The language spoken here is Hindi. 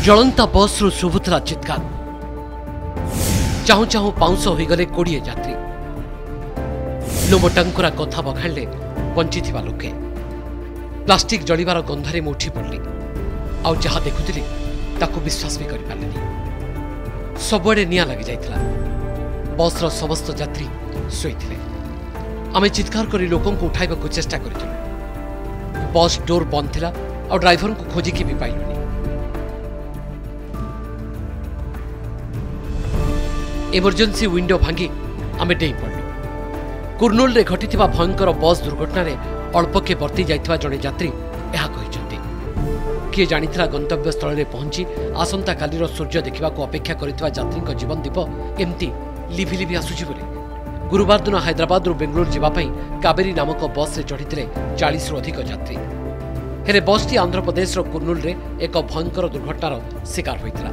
जलंता बस रु शुभुला चित्कार चाहू चाहू पाउंस होगले 20 यात्री लोमटांकुरा कथा बखाड़े बंची लोके प्लास्टिक जलिबार गंधरे मु उठी पड़ली आउ जहा देखुली ताकू विश्वास भी कर पारे सबुआड़े निया लगी जाइथिला। बसर समस्त यात्री शोइथिले। आमे चित्कार करी लोकन को उठाइबा को चेष्टा करिथिलु। बस डोर बंद थिला और ड्राइवर को खोजिकी भी पाइलुनी। इमरजेंसी विंडो भांगी आमे डेई पड़लु। कुर्नूल रे घटिथिबा भयंकर बस दुर्घटना रे अल्पके बर्ती जाइथिबा जणे यात्री एहा कहिसंती। किए जानिथिला गंतव्य स्थल रे पहुंची आसंता कालीर सूर्य देखिबा को अपेक्षा करिथिबा यात्रीक जीवन दीप एमती लिभि लिभि आसुची बोली। गुरुवार दिन हैदराबाद रु बेंगलुरु जीवा पई कावेरी नामक बस रे चढ़िथिले 40 रु अधिक यात्री। हेले बसटी आंध्र प्रदेश रो कुर्नूल रे एक भयंकर दुर्घटनार शिकार होइतिला।